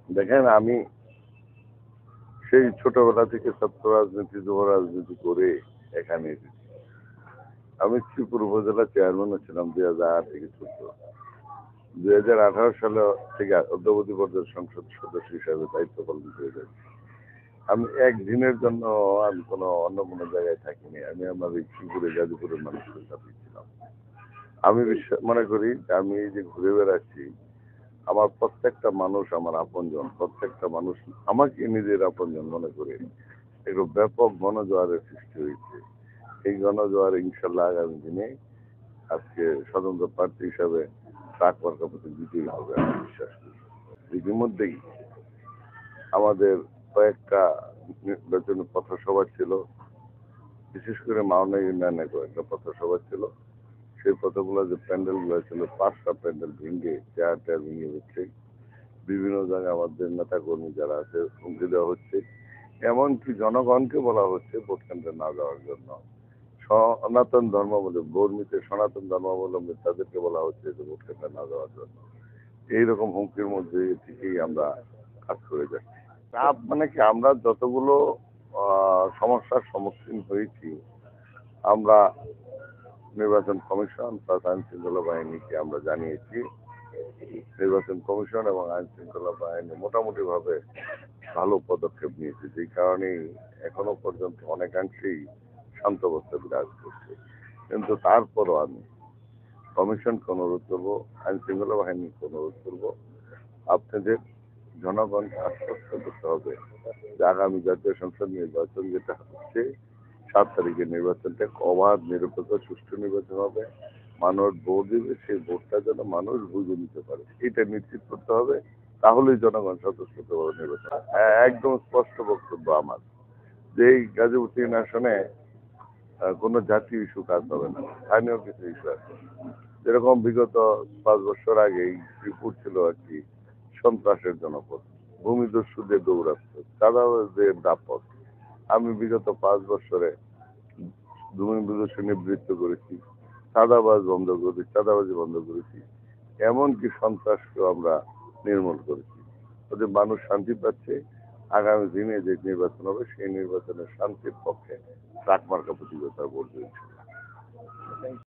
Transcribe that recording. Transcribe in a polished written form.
দেখেন, আমি সেই ছোটবেলা থেকে ছাত্র রাজনীতি, যুব রাজনীতি করে এখানে এসেছি। আমি শ্রীপুর উপজেলা চেয়ারম্যানও ছিলাম 2008 থেকে 14। 2018 সালে থেকে অদ্যাবধি পর্যন্ত সংসদ সদস্য হিসাবে দায়িত্ব পালন করে যাচ্ছি। আমি একদিনের জন্য আমি অন্য কোনো জায়গায় থাকিনি। আমি আমার এই শ্রীপুরে গাজীপুরের মানুষের সাথে ছিলাম। আমি মনে করি যে আমি এই যে ঘুরে বেড়াচ্ছি, আমার প্রত্যেকটা মানুষ আমার আপনজন, প্রত্যেকটা মানুষ আমাকে নিজের আপনজন মনে করে একটু ব্যাপক গণজোয়ারের সৃষ্টি হয়েছে। এই গণজোয়ার ইনশাল্লাহ আগামী দিনে আজকে স্বতন্ত্র প্রার্থী হিসাবে ট্রাক মার্কাপতি দিতেই হবে, আমি বিশ্বাস করি। ইতিমধ্যেই আমাদের কয়েকটা নির্বাচনী পথসভা ছিল, বিশেষ করে মাওনা ইউনিয়নে কয়েকটা পথসভা ছিল। সেই পথগুলো যে প্যান্ডেল গুলো ছিল, 5টা প্যান্ডেল ভেঙে চেয়ার টেয়ার ভেঙে হচ্ছে। বিভিন্ন জায়গায় আমাদের নেতা কর্মী যারা আছে হুমকি দেওয়া হচ্ছে। এমনকি জনগণকে বলা হচ্ছে ভোট কেন্দ্রে না যাওয়ার জন্য। সনাতন ধর্মাবলম্বী সনাতন ধর্মাবলম্বী তাদেরকে বলা হচ্ছে যে ভোট কেন্দ্রে না যাওয়ার জন্য। এইরকম হুমকির মধ্যে থেকেই আমরা কাজ করে যাচ্ছি। চাপ মানে কি, আমরা যতগুলো সমস্যার সম্মুখীন হয়েছি, আমরা নির্বাচন কমিশন প্লাস আইন শৃঙ্খলা বাহিনীকে আমরা জানিয়েছি। নির্বাচন কমিশন এবং আইন শৃঙ্খলা বাহিনী মোটামুটি ভাবে ভালো পদক্ষেপ নিয়েছে, যেই কারণে এখনো পর্যন্ত অনেকাংশেই শান্ত অবস্থা বিরাজ করছে। কিন্তু তারপরও আমি কমিশনকে অনুরোধ করবো, আইন শৃঙ্খলা বাহিনীকে অনুরোধ করবো, আপনাদের জনগণকে আশ্বস্ত করতে হবে যে আগামী জাতীয় সংসদ নির্বাচন যেটা হচ্ছে 7 তারিখের নির্বাচনটা অবাধ, নিরপেক্ষ, সুষ্ঠু নির্বাচন হবে। মানুষ ভোট দিবে, সেই ভোটটা যেন মানুষ বুঝে নিতে পারে, এটা নিশ্চিত করতে হবে। তাহলেই জনগণ স্বতঃস্ফূর্তভাবে নির্বাচন। হ্যাঁ, একদম স্পষ্ট বক্তব্য আমার যে এই গাজীপুর 3 আসনে কোনো জাতীয় ইস্যু কাজ হবে না, স্থানীয় কিছু ইস্যু আছে। যেরকম বিগত 5 বছর আগেই শ্রীপুর ছিল আর কি সন্ত্রাসের জনপদ, ভূমিদস্যুদের দৌরাত্ম, চাঁদাবাজদের দাপট। আমি বিগত 5 বছরে ভূমিদস্যু নিবৃত্ত করেছি, চাঁদাবাজি বন্ধ করেছি, এমনকি সন্ত্রাসকেও আমরা নির্মূল করেছি। ওদের মানুষ শান্তি পাচ্ছে। আগামী দিনে যে নির্বাচন হবে সেই নির্বাচনের শান্তির পক্ষে ট্রাক মার্কা প্রতিযোগিতা ভোট দিয়েছে।